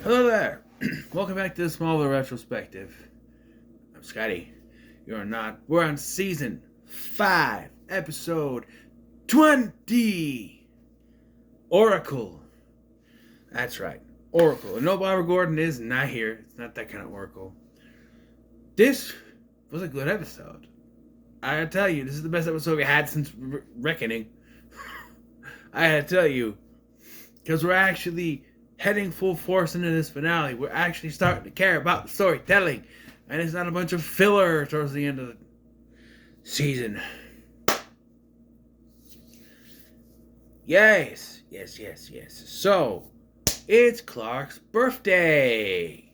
Hello there. Welcome back to the Smallville Retrospective. I'm Scotty. You're not. We're on season 5, episode 20. Oracle. That's right. Oracle. And no, Barbara Gordon is not here. It's not that kind of Oracle. This was a good episode. I gotta tell you, this is the best episode we had since Reckoning. I gotta tell you. Because we're actually heading full force into this finale. We're actually starting to care about the storytelling. And it's not a bunch of filler towards the end of the season. Yes. So, it's Clark's birthday.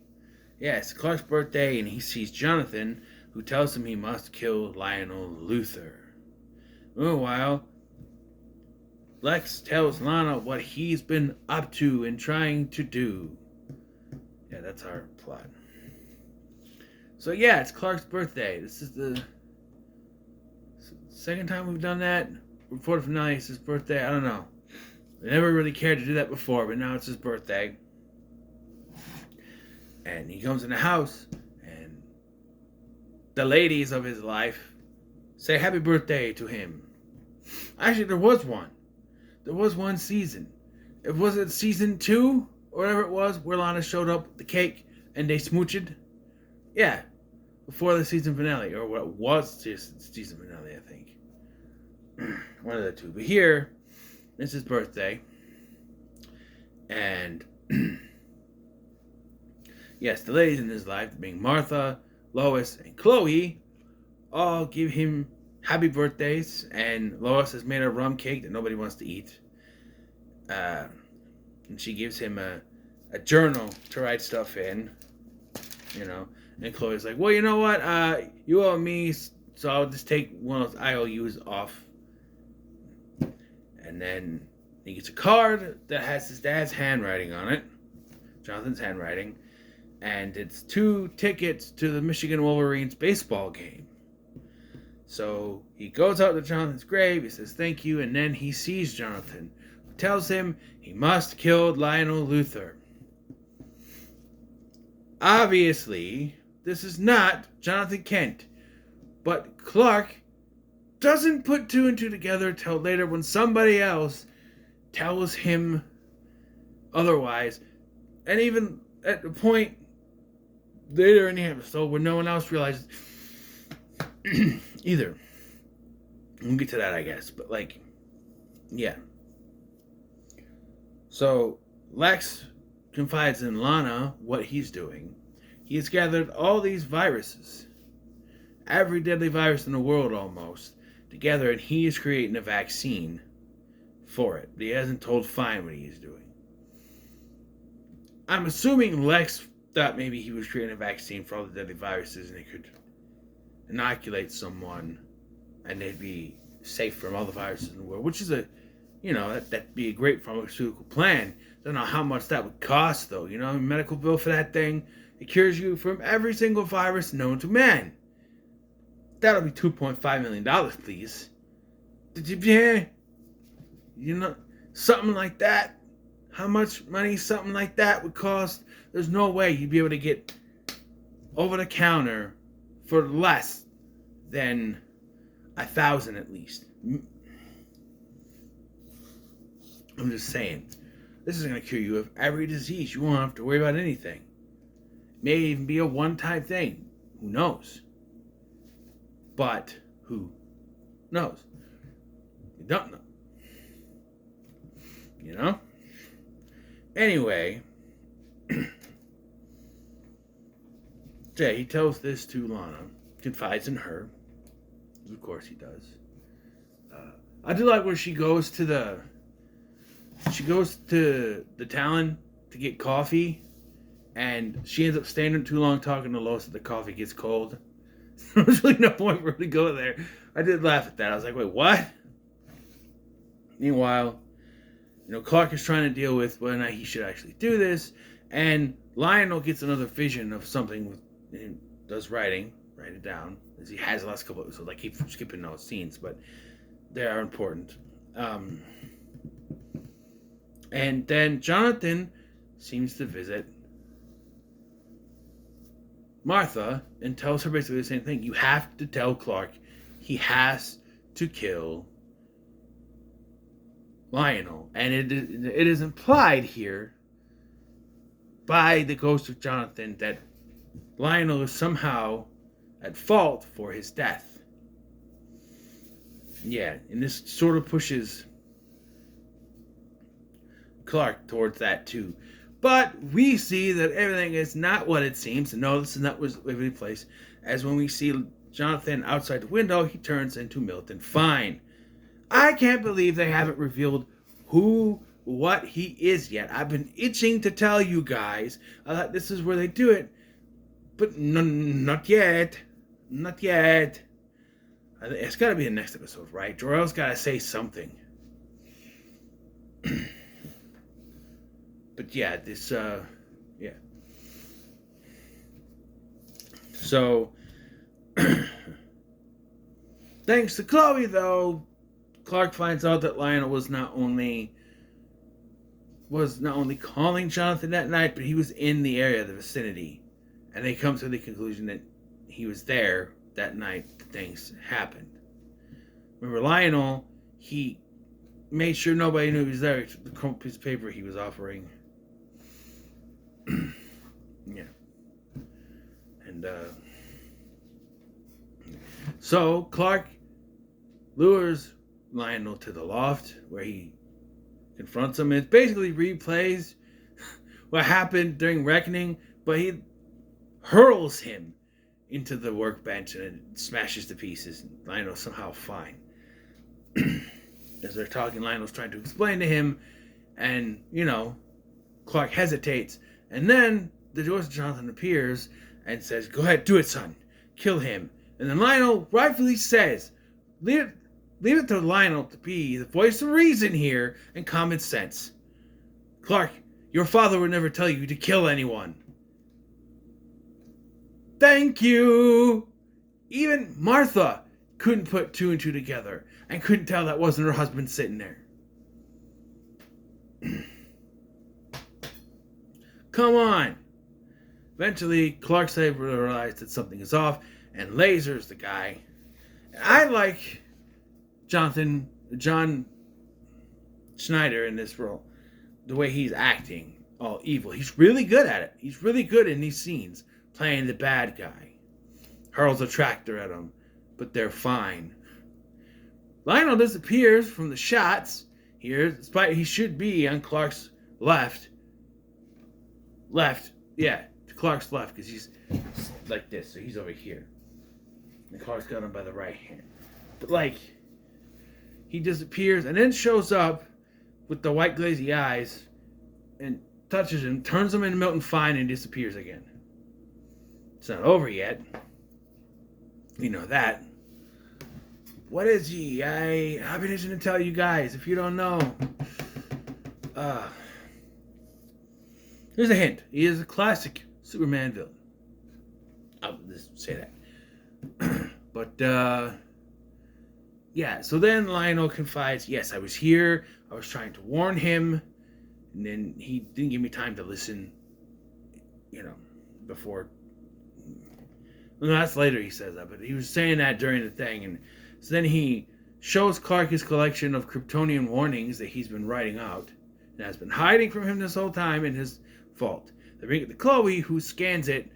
Yes, Clark's birthday, and he sees Jonathan, who tells him he must kill Lionel Luthor. Meanwhile, Lex tells Lana what he's been up to and trying to do. Yeah, that's our plot. So yeah, it's Clark's birthday. This is the second time we've done that. Before the finale, it's his birthday. I don't know. I never really cared to do that before, but now it's his birthday. And he comes in the house, and the ladies of his life say happy birthday to him. Actually, there was one. There was one season. It was it season 2 or whatever it was, where Lana showed up with the cake and they smooched. Yeah, before the season finale, or what was season finale, I think. One of the two. But here, it's his birthday, and yes, the ladies in his life, being Martha, Lois, and Chloe, all give him happy birthdays, and Lois has made a rum cake that nobody wants to eat. And she gives him a journal to write stuff in, you know. And Chloe's like, well, you know what? You owe me, so I'll just take one of those IOUs off. And then he gets a card that has his dad's handwriting on it, Jonathan's handwriting, and it's 2 tickets to the Michigan Wolverines baseball game. So he goes out to Jonathan's grave, he says thank you, and then he sees Jonathan, who tells him he must kill Lionel Luthor. Obviously, this is not Jonathan Kent, but Clark doesn't put 2 and 2 together till later when somebody else tells him otherwise, and even at the point later in the episode where no one else realizes either. We'll get to that, I guess. But, yeah. So, Lex confides in Lana what he's doing. He has gathered all these viruses, every deadly virus in the world almost, together, and he is creating a vaccine for it. But he hasn't told Fine what he's doing. I'm assuming Lex thought maybe he was creating a vaccine for all the deadly viruses and he could inoculate someone and they'd be safe from all the viruses in the world, which is that'd be a great pharmaceutical plan. Don't know how much that would cost though, a medical bill for that thing. It cures you from every single virus known to man. That'll be $2.5 million, please. Yeah, something like that. How much money something like that would cost? There's no way you'd be able to get over the counter for less than $1,000 at least. I'm just saying, this is going to cure you of every disease. You won't have to worry about anything. It may even be a one-time thing. Who knows? But who knows? You don't know. Anyway, Jay, he tells this to Lana, confides in her. Of course he does. I do like where she goes to the Talon to get coffee, and she ends up staying too long talking to Lois that the coffee gets cold. There's really no point for her to go there. I did laugh at that. I was like, wait, what? Meanwhile, Clark is trying to deal with whether or not he should actually do this, and Lionel gets another vision of something and does write it down, as he has the last couple of episodes. I keep skipping those scenes, but they are important. And then Jonathan seems to visit Martha and tells her basically the same thing. You have to tell Clark he has to kill Lionel. And it is implied here by the ghost of Jonathan that Lionel is somehow at fault for his death. Yeah, and this sort of pushes Clark towards that too. But we see that everything is not what it seems. No, this is not what every place. As when we see Jonathan outside the window, he turns into Milton Fine. I can't believe they haven't revealed what he is yet. I've been itching to tell you guys. I thought this is where they do it. But not yet. Not yet. It's got to be the next episode, right? Jor-El's got to say something. But yeah, this, yeah. So, thanks to Chloe, though, Clark finds out that Lionel was not only calling Jonathan that night, but he was in the area, the vicinity. And they come to the conclusion that he was there that night things happened. Remember, Lionel, he made sure nobody knew he was there. The piece of paper he was offering. Yeah. And, so Clark lures Lionel to the loft where he confronts him. It basically replays what happened during Reckoning, but he hurls him into the workbench and it smashes to pieces. And Lionel's somehow fine. As they're talking, Lionel's trying to explain to him, and, Clark hesitates. And then the ghost of Jonathan appears and says, "Go ahead, do it, son. Kill him." And then Lionel rightfully says, leave it to Lionel to be the voice of reason here and common sense. "Clark, your father would never tell you to kill anyone." Thank you! Even Martha couldn't put two and two together and couldn't tell that wasn't her husband sitting there. Come on! Eventually, Clark's able to realize that something is off and lasers the guy. I like John Schneider in this role. The way he's acting, all evil. He's really good at it. He's really good in these scenes, playing the bad guy. Hurls a tractor at him, but they're fine. Lionel disappears from the shots here, despite he should be on Clark's left. Yeah, to Clark's left, because he's like this, so he's over here. And Clark's got him by the right hand. But, he disappears and then shows up with the white glazy eyes and touches him, turns him into Milton Fine, and disappears again. It's not over yet. You know that. What is he? I've been itching to tell you guys, if you don't know. Here's a hint. He is a classic Superman villain. I'll just say that. But, yeah, so then Lionel confides, "Yes, I was here. I was trying to warn him." And then he didn't give me time to listen, before. Well, that's later he says that, but he was saying that during the thing. And so then he shows Clark his collection of Kryptonian warnings that he's been writing out and has been hiding from him this whole time in his vault. They bring it to Chloe, who scans it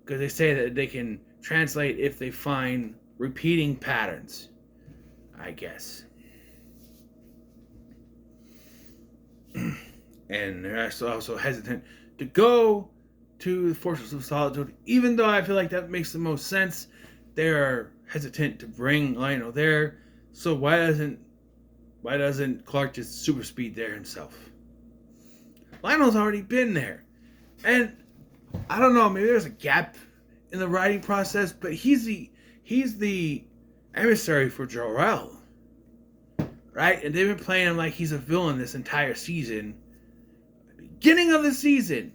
because they say that they can translate if they find repeating patterns, I guess. And they're also hesitant to go to the Fortress of Solitude, even though I feel like that makes the most sense. They're hesitant to bring Lionel there, so why doesn't Clark just super speed there himself? Lionel's already been there, and I don't know, maybe there's a gap in the writing process, but he's the emissary for Jor-El, right? And they've been playing him like he's a villain this entire season. Beginning of the season,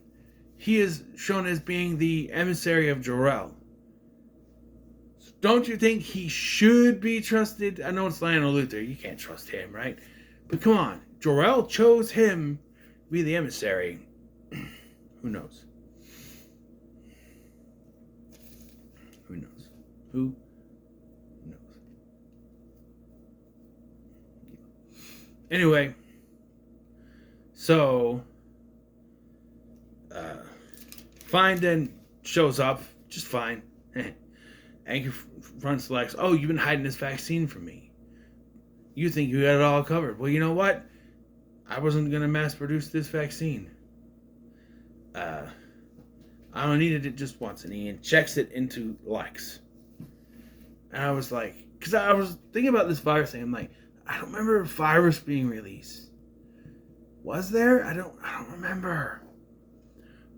he is shown as being the emissary of Jor-El. So don't you think he should be trusted? I know it's Lionel Luthor. You can't trust him, right? But come on. Jor-El chose him to be the emissary. Who knows? Who knows? Anyway, so Fine then shows up, just fine. And confronts Lex. Oh, you've been hiding this vaccine from me. You think you got it all covered. Well, you know what? I wasn't going to mass produce this vaccine. I only needed it just once. And he injects it into Lex. And I was like, because I was thinking about this virus thing. I'm like, I don't remember a virus being released. Was there? I don't remember.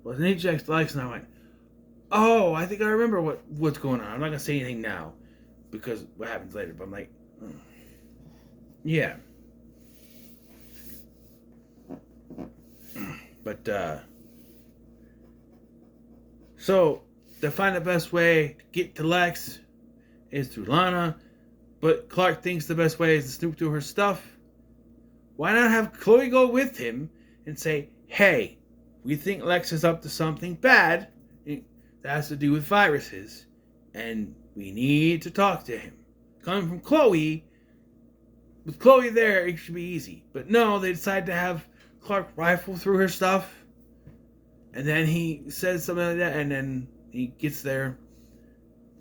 Well, then he injects Lex, and I went, oh, I think I remember what's going on. I'm not going to say anything now because what happens later. But I'm like, yeah. But, so they find the best way to get to Lex is through Lana. But Clark thinks the best way is to snoop through her stuff. Why not have Chloe go with him and say, hey, we think Lex is up to something bad that has to do with viruses, and we need to talk to him. Coming from Chloe, with Chloe there, it should be easy. But no, they decide to have Clark rifle through her stuff, and then he says something like that, and then he gets there,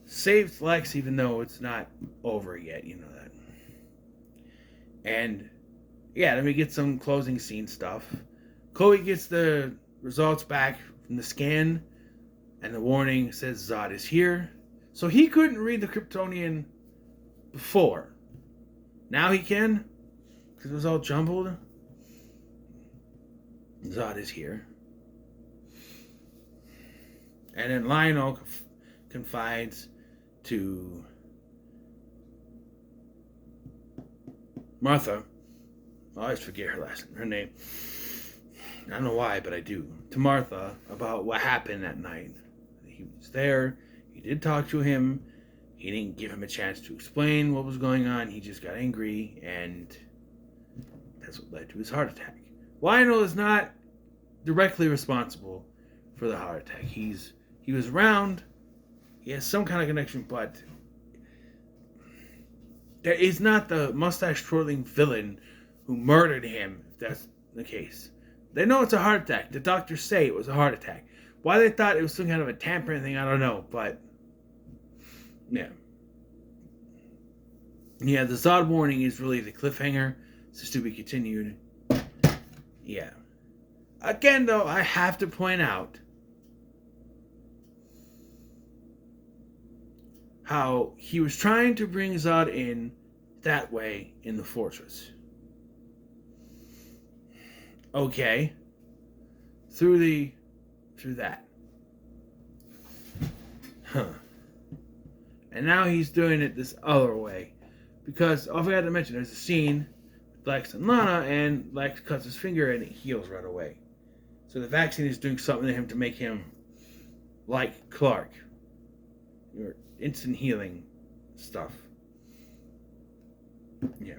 saves Lex, even though it's not over yet, you know that. And yeah, then we get some closing scene stuff. Chloe gets the results back from the scan, and the warning says Zod is here. So he couldn't read the Kryptonian before. Now he can, because it was all jumbled. Zod is here. And then Lionel confides to Martha. I always forget her name. I don't know why, but I do. To Martha about what happened that night. He was there. He did talk to him. He didn't give him a chance to explain what was going on. He just got angry, and that's what led to his heart attack. Lionel is not directly responsible for the heart attack. He was around. He has some kind of connection, but there is not the mustache-twirling villain who murdered him, if that's the case. They know it's a heart attack. The doctors say it was a heart attack. Why they thought it was some kind of a tampering thing, I don't know, but yeah. Yeah, the Zod warning is really the cliffhanger. It's to be continued. Yeah. Again, though, I have to point out how he was trying to bring Zod in that way in the fortress. Okay. Through that. Huh. And now he's doing it this other way. Because, I forgot to mention, there's a scene with Lex and Lana, and Lex cuts his finger and it heals right away. So the vaccine is doing something to him to make him like Clark. Your instant healing stuff. Yeah.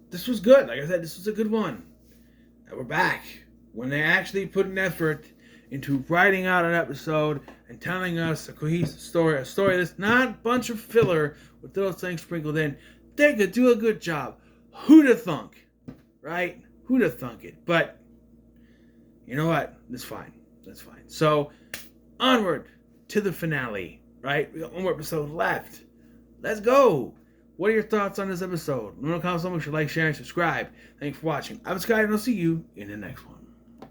This was good. Like I said, this was a good one. And we're back. When they actually put an effort into writing out an episode and telling us a cohesive story, a story that's not a bunch of filler with little things sprinkled in, they could do a good job. Who'da thunk? Right? Who'da thunk it? But, you know what? That's fine. That's fine. So, onward to the finale, right? We got one more episode left. Let's go. What are your thoughts on this episode? Let me know in the comments. Make sure to like, share, and subscribe. Thanks for watching. I'm Sky, and I'll see you in the next one.